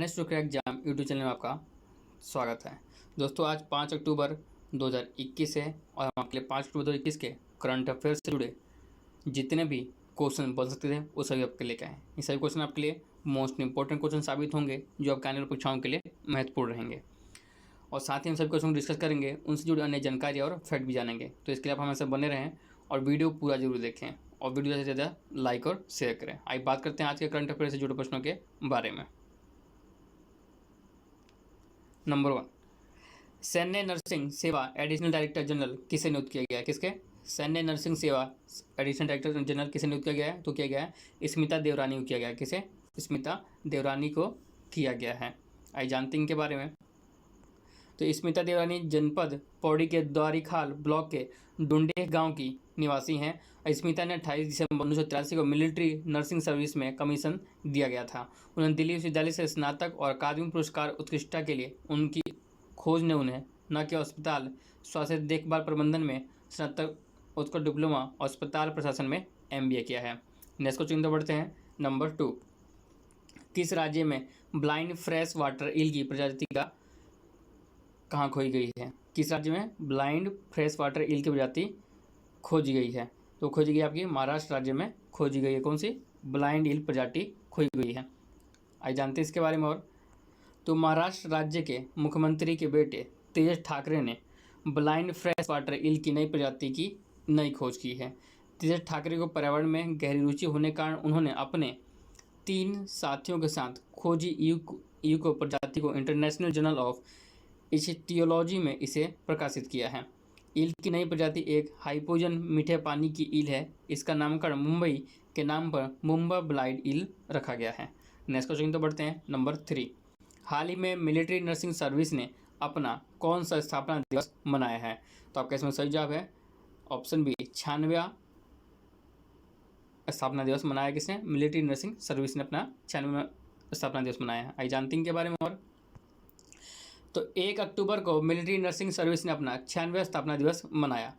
Honest to crack exam YouTube channel में आपका स्वागत है। दोस्तों आज 5 अक्टूबर 2021 है और हम आपके लिए 5 अक्टूबर 2021 के करंट अफेयर्स से जुड़े जितने भी क्वेश्चन बन सकते थे वो सभी आपके लेकर आए। ये सभी क्वेश्चन आपके लिए मोस्ट इंपॉर्टेंट क्वेश्चन साबित होंगे जो आपके आने वाली परीक्षाओं के लिए महत्वपूर्ण रहेंगे और साथ ही हम सभी क्वेश्चन को डिस्कस करेंगे, उनसे जुड़ी अन्य जानकारी और फैक्ट भी जानेंगे। तो इसके लिए आप हमेशा बने रहें और वीडियो पूरा जरूर देखें और वीडियो ज़्यादा से ज़्यादा लाइक और शेयर करें। आइए बात करते हैं आज के करंट अफेयर से जुड़े प्रश्नों के बारे में। नंबर 1, सैन्य नर्सिंग सेवा एडिशनल डायरेक्टर जनरल किसे नियुक्त किया गया है? किसके? सैन्य नर्सिंग सेवा एडिशनल डायरेक्टर जनरल किसे नियुक्त किया गया है? तो किया गया है स्मिता देवरानी को किया गया है। किसे? स्मिता देवरानी को किया गया है। आइए जानते हैं इनके बारे में। तो स्मिता देवरानी जनपद पौड़ी के द्वारीखाल ब्लॉक के डुंडेह गांव की निवासी हैं। स्मिता ने 28 दिसंबर 1983 को मिलिट्री नर्सिंग सर्विस में कमीशन दिया गया था। उन्हें दिल्ली विश्वविद्यालय से स्नातक और अकादमी पुरस्कार उत्कृष्टता के लिए उनकी खोज ने उन्हें न केवल अस्पताल स्वास्थ्य देखभाल प्रबंधन में स्नातक उत्कृष्ट डिप्लोमा और अस्पताल प्रशासन में MBA किया है। नेक्स्ट क्वेश्चन तो बढ़ते हैं। नंबर 2, किस राज्य में ब्लाइंड फ्रेश वाटर ईल की प्रजाति का कहाँ खोई गई है? किस राज्य में ब्लाइंड फ्रेश वाटर ईल की प्रजाति खोजी गई है? तो खोजी गई आपकी महाराष्ट्र राज्य में खोजी गई है। कौन सी? ब्लाइंड ईल प्रजाति खोई गई है। आइए जानते हैं इसके बारे में और। तो महाराष्ट्र राज्य के मुख्यमंत्री के बेटे तेजस ठाकरे ने ब्लाइंड फ्रेश वाटर ईल की नई प्रजाति की नई खोज की है। तेजस ठाकरे को पर्यावरण में गहरी रुचि होने के कारण उन्होंने अपने 3 साथियों के साथ खोजी ईको प्रजाति को इंटरनेशनल जर्नल ऑफ इचिटियोलॉजी में इसे प्रकाशित किया है। ईल की नई प्रजाति एक हाइपोजन मीठे पानी की ईल है। इसका नामकरण मुंबई के नाम पर मुंबई ब्लाइंड ईल रखा गया है। नेक्स्ट क्वेश्चन तो बढ़ते हैं। नंबर 3, हाल ही में मिलिट्री नर्सिंग सर्विस ने अपना कौन सा स्थापना दिवस मनाया है? तो आपका इसमें सही जवाब है ऑप्शन बी, 96वां स्थापना दिवस मनाया। किसने? मिलिट्री नर्सिंग सर्विस ने अपना 96वां स्थापना दिवस मनाया है। आइए जानते हैं इनके बारे में और। तो 1 अक्टूबर को मिलिट्री नर्सिंग सर्विस ने अपना 96वां स्थापना दिवस मनाया।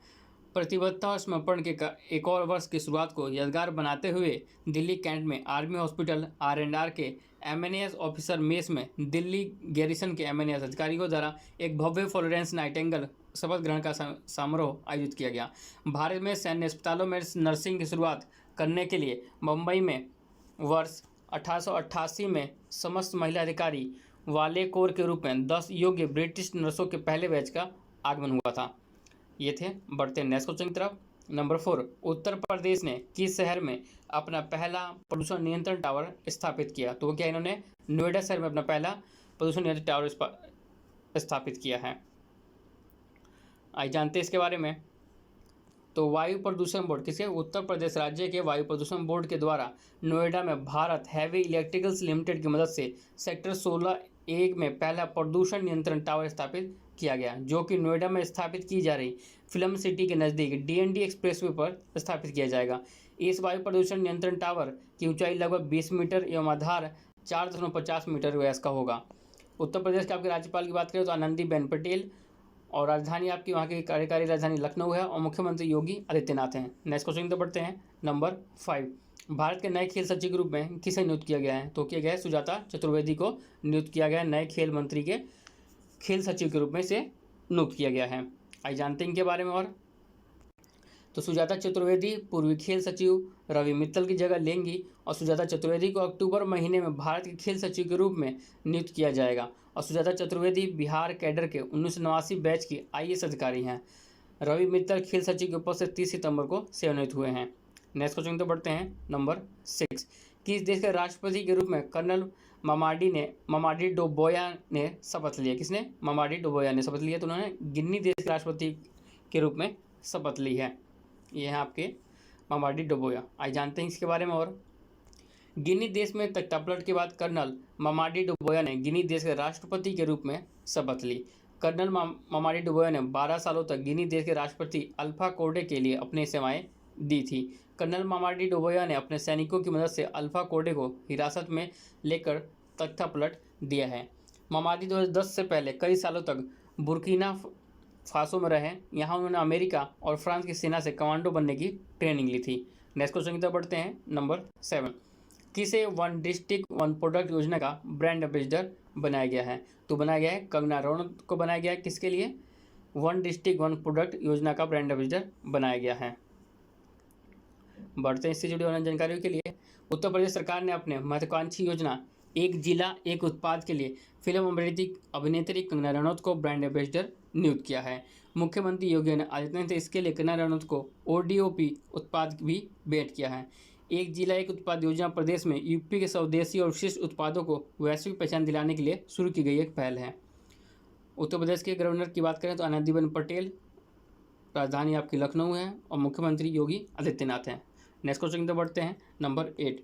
प्रतिबद्धता और समर्पण के एक और वर्ष की शुरुआत को यादगार बनाते हुए दिल्ली कैंट में आर्मी हॉस्पिटल R&R के MNAS ऑफिसर मेस में दिल्ली गैरिसन के MNAS अधिकारियों द्वारा एक भव्य फ्लोरेंस नाइटिंगेल शपथ ग्रहण का समारोह आयोजित किया गया। भारत में सैन्य अस्पतालों में नर्सिंग की शुरुआत करने के लिए मुंबई में वर्ष 1888 में समस्त महिला अधिकारी वाले कोर के रूप में 10 योग्य ब्रिटिश नर्सों के पहले बैच का आगमन हुआ था। ये थे। बढ़ते हैं नेक्स्ट क्वेश्चन की तरफ। नंबर 4, उत्तर प्रदेश ने किस शहर में अपना पहला प्रदूषण नियंत्रण टावर स्थापित किया? तो क्या इन्होंने नोएडा शहर में अपना पहला प्रदूषण नियंत्रण टावर स्थापित किया है। आइए जानते हैं इसके बारे में। तो वायु प्रदूषण बोर्ड, किसके? उत्तर प्रदेश राज्य के वायु प्रदूषण बोर्ड के द्वारा नोएडा में भारत हैवी इलेक्ट्रिकल्स लिमिटेड की मदद से सेक्टर 16A में पहला प्रदूषण नियंत्रण टावर स्थापित किया गया, जो कि नोएडा में स्थापित की जा रही फिल्म सिटी के नज़दीक DND एक्सप्रेसवे पर स्थापित किया जाएगा। इस वायु प्रदूषण नियंत्रण टावर की ऊंचाई लगभग 20 मीटर एवं आधार 4.50 मीटर व्यास का होगा। उत्तर प्रदेश के आपके राज्यपाल की बात करें तो आनंदीबेन पटेल और राजधानी आपकी वहाँ की कार्यकारी राजधानी लखनऊ है और मुख्यमंत्री योगी आदित्यनाथ हैं। नेक्स्ट क्वेश्चन तो बढ़ते हैं। नंबर 5, भारत के नए खेल सचिव के रूप में किसे नियुक्त किया गया है? तो किया गया है सुजाता चतुर्वेदी को नियुक्त किया गया है। नए खेल मंत्री के खेल सचिव के रूप में इसे नियुक्त किया गया है। आइए जानते हैं इनके बारे में और। तो सुजाता चतुर्वेदी पूर्वी खेल सचिव रवि मित्तल की जगह लेंगी और सुजाता चतुर्वेदी को अक्टूबर महीने में भारत के खेल सचिव के रूप में नियुक्त किया जाएगा। और सुजाता चतुर्वेदी बिहार कैडर के 1989 बैच की IAS अधिकारी हैं। रवि मित्तल खेल सचिव के पद से 30 सितंबर को सेवानिवृत्त हुए हैं। नेक्स्ट क्वेश्चन तो बढ़ते हैं। नंबर 6, किस देश के राष्ट्रपति के रूप में कर्नल मामाडी डोबोया ने शपथ लिया? किसने? मामाडी डोबोया ने शपथ लिया। तो उन्होंने गिनी देश के राष्ट्रपति के रूप में शपथ ली है। ये हैं आपके मामाडी डोबोया। आइए जानते हैं इसके बारे में और। गिनी देश में तख्तापलट के बाद कर्नल मामाडी डोबोया ने गिनी देश के राष्ट्रपति के रूप में शपथ ली। कर्नल मामाडी डोबोया ने 12 सालों तक गिनी देश के राष्ट्रपति अल्फा कोंडे के लिए अपनी सेवाएं दी थी। कर्नल मामाडी डोबोया ने अपने सैनिकों की मदद से अल्फा कोंडे को हिरासत में लेकर तख्तापलट दिया है। मामाडी 2010 से पहले कई सालों तक बुर्किना फासो में रहे। यहाँ उन्होंने अमेरिका और फ्रांस की सेना से कमांडो बनने की ट्रेनिंग ली थी। नेक्स्ट क्वेश्चन की तरफ बढ़ते हैं। नंबर 7, किसे वन डिस्ट्रिक्ट वन प्रोडक्ट योजना का ब्रांड एम्बेसडर बनाया गया है? तो बनाया गया है कंगना रनौत को बनाया गया है। किसके लिए? वन डिस्ट्रिक्ट वन प्रोडक्ट योजना का ब्रांड एम्बेसडर बनाया गया है। बढ़ते हैं इससे जुड़ी ऑनलाइन जानकारियों के लिए। उत्तर प्रदेश सरकार ने अपने महत्वाकांक्षी योजना एक जिला एक उत्पाद के लिए फिल्म अभिनेत्री कंगना रनौत को ब्रांड एम्बेसडर नियुक्त किया है। मुख्यमंत्री योगी आदित्यनाथ ने इसके लिए कंगना रनौत को ODOP उत्पाद भी भेंट किया है। एक जिला एक उत्पाद योजना प्रदेश में यूपी के स्वदेशी और विशिष्ट उत्पादों को वैश्विक पहचान दिलाने के लिए शुरू की गई एक पहल है। उत्तर प्रदेश के गवर्नर की बात करें तो आनंदीबेन पटेल, राजधानी आपकी लखनऊ है और मुख्यमंत्री योगी आदित्यनाथ हैं। नेक्स्ट क्वेश्चन की तरफ बढ़ते हैं। नंबर 8,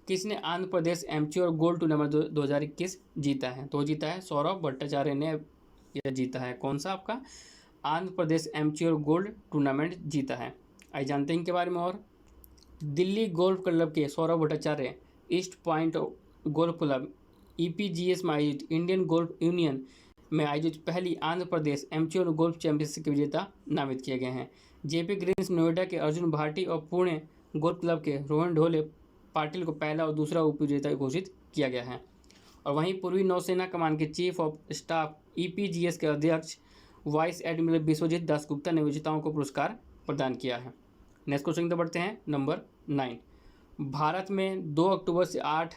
किसने Andhra Pradesh amateur gold tournament 2021 जीता है? तो जीता है सौरभ भट्टाचार्य ने यह जीता है। कौन सा? आपका Andhra Pradesh amateur gold tournament जीता है। आइए जानते हैं इनके बारे में और। दिल्ली गोल्फ क्लब के Saurabh Bhattacharya east point golf club EPGS में आयोजित इंडियन गोल्फ यूनियन में आयोजित पहली Andhra Pradesh amateur golf championship के विजेता नामित किए गए हैं। JP ग्रीन्स नोएडा के अर्जुन भाटी और पुणे गोल्फ क्लब के रोहन ढोले पाटिल को पहला और दूसरा उपविजेता घोषित किया गया है। और वहीं पूर्वी नौसेना कमान के चीफ ऑफ स्टाफ EPGS के अध्यक्ष वाइस एडमिरल विश्वजीत दासगुप्ता ने विजेताओं को पुरस्कार प्रदान किया है। नेक्स्ट क्वेश्चन की बढ़ते हैं। नंबर 9, भारत में 2 अक्टूबर से 8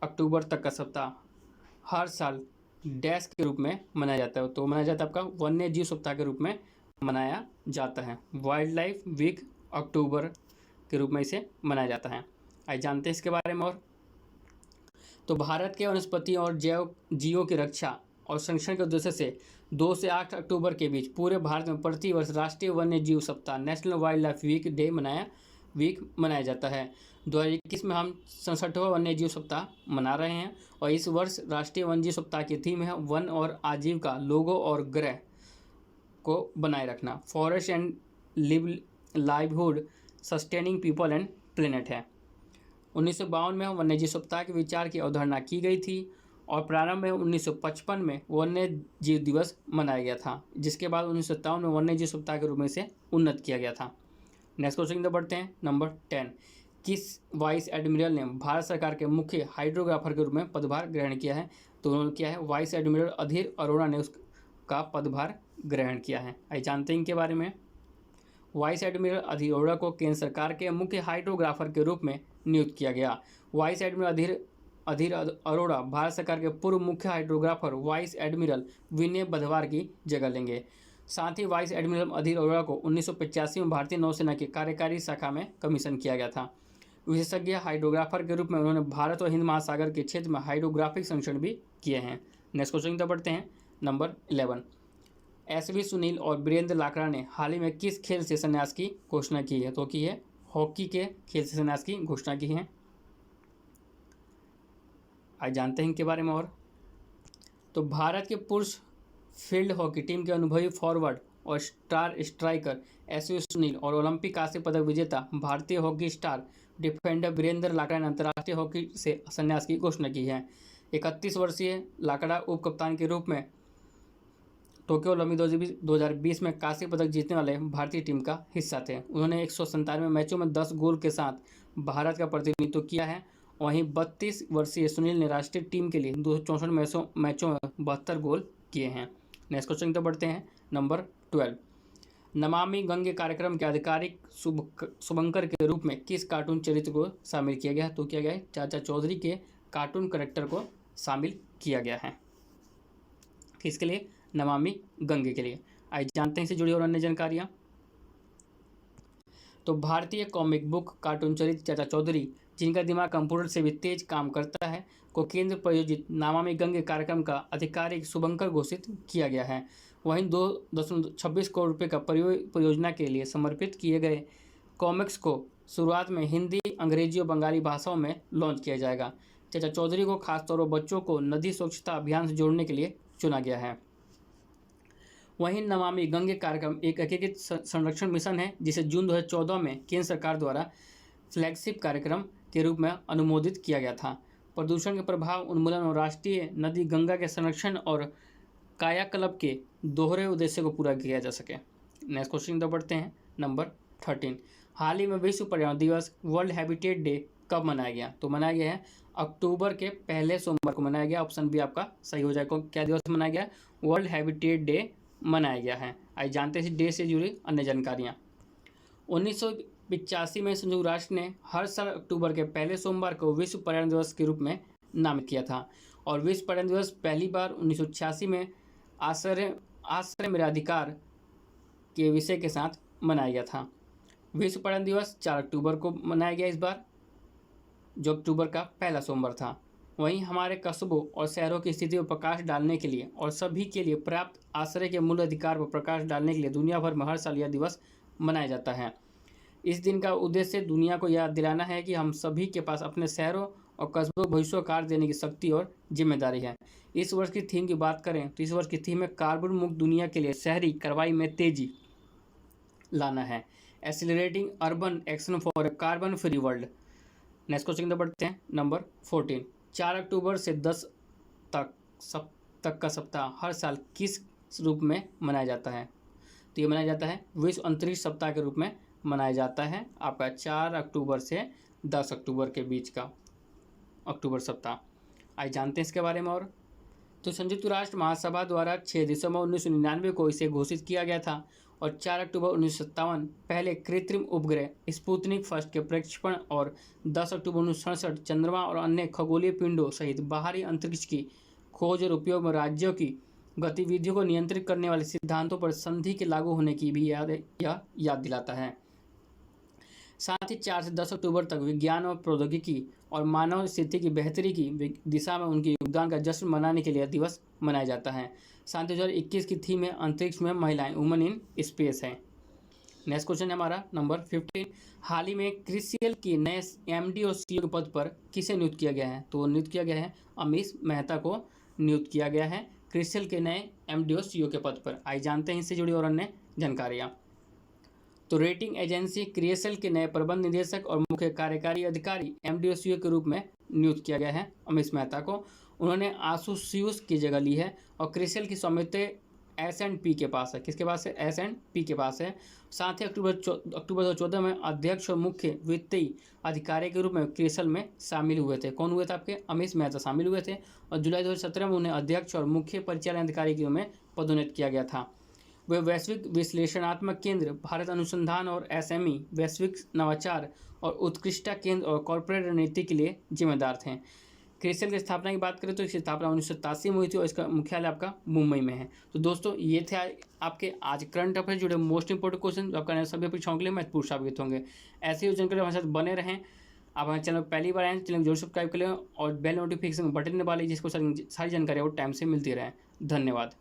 अक्टूबर तक का सप्ताह हर साल डैश के रूप में मनाया जाता है। तो मनाया जाता है आपका वन्य जीव सप्ताह के रूप में मनाया जाता है। वाइल्ड लाइफ वीक अक्टूबर के रूप में इसे मनाया जाता है। आइए जानते हैं इसके बारे में और। तो भारत के वनस्पति और जैव जीवों की रक्षा और संरक्षण के उद्देश्य से 2 से 8 अक्टूबर के बीच पूरे भारत में प्रतिवर्ष राष्ट्रीय वन्य जीव सप्ताह नेशनल वाइल्ड लाइफ वीक मनाया जाता है। 2021 में हम 67वां वन्य जीव सप्ताह मना रहे हैं और इस वर्ष राष्ट्रीय वन्य जीव सप्ताह की थीम है वन और आजीविका, लोगों और ग्रह को बनाए रखना, forest and livelihood sustaining people and planet है। 1952 में वन्य जीव सप्ताह के विचार की अवधारणा की गई थी और प्रारंभ में 1955 में वन्य जीव दिवस मनाया गया था, जिसके बाद 1957 में वन्य जीव सप्ताह के रूप में इसे उन्नत किया गया था। नेक्स्ट क्वेश्चन की तरफ बढ़ते हैं। नंबर 10, किस वाइस एडमिरल ने भारत सरकार के मुख्य हाइड्रोग्राफर के रूप में पदभार ग्रहण किया है? तो उन्होंने किया है वाइस एडमिरल अधीर अरोड़ा ने उसका पदभार ग्रहण किया है। आइए जानते हैं इनके बारे में। वाइस एडमिरल अधीर अरोड़ा को केंद्र सरकार के मुख्य हाइड्रोग्राफर के रूप में नियुक्त किया गया। वाइस एडमिरल अधीर अरोड़ा भारत सरकार के पूर्व मुख्य हाइड्रोग्राफर वाइस एडमिरल विनय बधवार की जगह लेंगे। साथ ही वाइस एडमिरल अधीर अरोड़ा को 1985 में भारतीय नौसेना की कार्यकारी शाखा में कमीशन किया गया था। विशेषज्ञ हाइड्रोग्राफर के रूप में उन्होंने भारत और हिंद महासागर के क्षेत्र में हाइड्रोग्राफिक संरक्षण भी किए हैं। नेक्स्ट क्वेश्चन की तरफ बढ़ते हैं। नंबर 11, SV सुनील और वीरेंद्र लाकड़ा ने हाल ही में किस खेल से संन्यास की घोषणा की है? तो की है हॉकी के खेल से संन्यास की घोषणा की है। आज जानते हैं इनके बारे में और। तो भारत के पुरुष फील्ड हॉकी टीम के अनुभवी फॉरवर्ड और स्टार स्ट्राइकर SV सुनील और ओलंपिक कांस्य पदक विजेता भारतीय hockey star defender Virendra Lakra ने अंतर्राष्ट्रीय हॉकी से संन्यास की घोषणा की है। 31 वर्षीय लाकड़ा उप कप्तान के रूप में टोक्यो ओलंपिक 2020 में कांस्य पदक जीतने वाले भारतीय टीम का हिस्सा थे। उन्होंने 197 मैचों में 10 गोल के साथ भारत का प्रतिनिधित्व किया है। वहीं 32 वर्षीय सुनील ने राष्ट्रीय टीम के लिए 264 मैचों में 72 गोल किए हैं। नेक्स्ट क्वेश्चन की तरफ बढ़ते हैं। नंबर 12, नमामि गंगे कार्यक्रम के आधिकारिक शुभंकर के रूप में किस कार्टून चरित्र को शामिल किया गया? तो किया गया है चाचा चौधरी के कार्टून कैरेक्टर को शामिल किया गया है। किसके लिए? नमामि गंगे के लिए। आइए जानते हैं इससे जुड़ी और अन्य जानकारियाँ। तो भारतीय कॉमिक बुक कार्टून चरित्र चाचा चौधरी, जिनका दिमाग कंप्यूटर से भी तेज काम करता है, को केंद्र प्रायोजित नमामि गंगे कार्यक्रम का आधिकारिक शुभंकर घोषित किया गया है। वहीं 2.26 करोड़ रुपये का परियोजना के लिए समर्पित किए गए कॉमिक्स को शुरुआत में हिंदी, अंग्रेजी और बंगाली भाषाओं में लॉन्च किया जाएगा। चाचा चौधरी को खासतौर पर बच्चों को नदी स्वच्छता अभियान से जोड़ने के लिए चुना गया है। वहीं नमामि गंगे कार्यक्रम एक एकीकृत संरक्षण मिशन है, जिसे जून 2014 में केंद्र सरकार द्वारा फ्लैगशिप कार्यक्रम के रूप में अनुमोदित किया गया था। प्रदूषण के प्रभाव उन्मूलन और राष्ट्रीय नदी गंगा के संरक्षण और कायाकल्प के दोहरे उद्देश्य को पूरा किया जा सके। नेक्स्ट क्वेश्चन की तरफ बढ़ते हैं। नंबर 13, हाल ही में विश्व पर्यावरण दिवस वर्ल्ड हैबिटेट डे कब मनाया गया? तो मनाया गया है अक्टूबर के पहले सोमवार को मनाया गया। ऑप्शन बी आपका सही हो जाएगा। क्या दिवस मनाया गया? वर्ल्ड हैबिटेट डे मनाया गया है। आइए जानते हैं इस डे से जुड़ी अन्य जानकारियाँ। 1985 में संयुक्त राष्ट्र ने हर साल अक्टूबर के पहले सोमवार को विश्व पर्यावरण दिवस के रूप में नामित किया था और विश्व पर्यावरण दिवस पहली बार 1986 में आश्रय मेरा अधिकार के विषय के साथ मनाया गया था। विश्व पर्यावरण दिवस 4 अक्टूबर को मनाया गया इस बार, जो अक्टूबर का पहला सोमवार था। वहीं हमारे कस्बों और शहरों की स्थिति पर प्रकाश डालने के लिए और सभी के लिए प्राप्त आश्रय के मूल अधिकार पर प्रकाश डालने के लिए दुनिया भर में हर साल यह दिवस मनाया जाता है। इस दिन का उद्देश्य दुनिया को याद दिलाना है कि हम सभी के पास अपने शहरों और कस्बों को भविष्यकार देने की शक्ति और जिम्मेदारी है। इस वर्ष की थीम की बात करें तो इस वर्ष की थीम है कार्बन मुक्त दुनिया के लिए शहरी कार्रवाई में तेजी लाना है, accelerating urban action for a carbon free world. Next question की बढ़ते हैं, नंबर 14। 4 अक्टूबर से 10 तक का सप्ताह हर साल किस रूप में मनाया जाता है? तो ये मनाया जाता है विश्व अंतरिक्ष सप्ताह के रूप में मनाया जाता है। आपका 4 अक्टूबर से 10 अक्टूबर के बीच का अक्टूबर सप्ताह। आइए जानते हैं इसके बारे में और। तो संयुक्त राष्ट्र महासभा द्वारा 6 दिसंबर 1999 को इसे घोषित किया गया था और 4 अक्टूबर 1957 पहले कृत्रिम उपग्रह स्पुतनिक फर्स्ट के प्रक्षेपण और 10 अक्टूबर 1967 चंद्रमा और अन्य खगोलीय पिंडों सहित बाहरी अंतरिक्ष की खोज और उपयोग में राज्यों की गतिविधियों को नियंत्रित करने वाले सिद्धांतों पर संधि के लागू होने की भी याद दिलाता है। साथ ही 4 से 10 अक्टूबर तक विज्ञान और प्रौद्योगिकी और मानव स्थिति की बेहतरी की दिशा में उनके योगदान का जश्न मनाने के लिए दिवस मनाया जाता है। साथ ही 2021 की थीम है अंतरिक्ष में महिलाएं, वुमेन इन स्पेस है। नेक्स्ट क्वेश्चन है हमारा नंबर 15। हाल ही में क्रिसियल के नए MD और CEO के पद पर किसे नियुक्त किया गया है? तो नियुक्त किया गया है अमीश मेहता को नियुक्त किया गया है क्रिसियल के नए MD और CEO के पद पर। आइए जानते हैं इससे जुड़ी और अन्य जानकारियाँ। तो रेटिंग एजेंसी क्रिसियल के नए प्रबंध निदेशक और मुख्य कार्यकारी अधिकारी MD और CEO के रूप में नियुक्त किया गया है अमीश मेहता को। उन्होंने आसुसियूस की जगह ली है और क्रिसियल की स्वामित्व S&P के पास है। किसके पास है? S&P के पास है। साथ ही अक्टूबर 2014 में अध्यक्ष और मुख्य वित्तीय अधिकारी के रूप में क्रिसियल में शामिल हुए थे। कौन हुए थे? आपके अमीश मेहता शामिल हुए थे और जुलाई 2017 में उन्हें अध्यक्ष और मुख्य परिचालन अधिकारी के रूप में पदोन्नत किया गया था। वे वैश्विक विश्लेषणात्मक केंद्र, भारत अनुसंधान और SME, वैश्विक नवाचार और उत्कृष्टता केंद्र और कॉर्पोरेट रणनीति के लिए जिम्मेदार थे। क्रिसियल की स्थापना की बात करें तो इसकी स्थापना 1987 में हुई थी और इसका मुख्यालय आपका मुंबई में है। तो दोस्तों ये थे आपके आज करंट अफेयर जुड़े मोस्ट इंपोर्टेंट क्वेश्चन जो आपका सभी परीक्षाओं के लिए महत्वपूर्ण साबित होंगे। ऐसे ही जानकारी हमारे साथ बने रहें। आप हमारे चैनल पहली बार आए चैनल को जरूर सब्सक्राइब कर लें और बेल नोटिफिकेशन बटन दबा लीजिए जिसको सारी जानकारी और टाइम से मिलती रहे। धन्यवाद।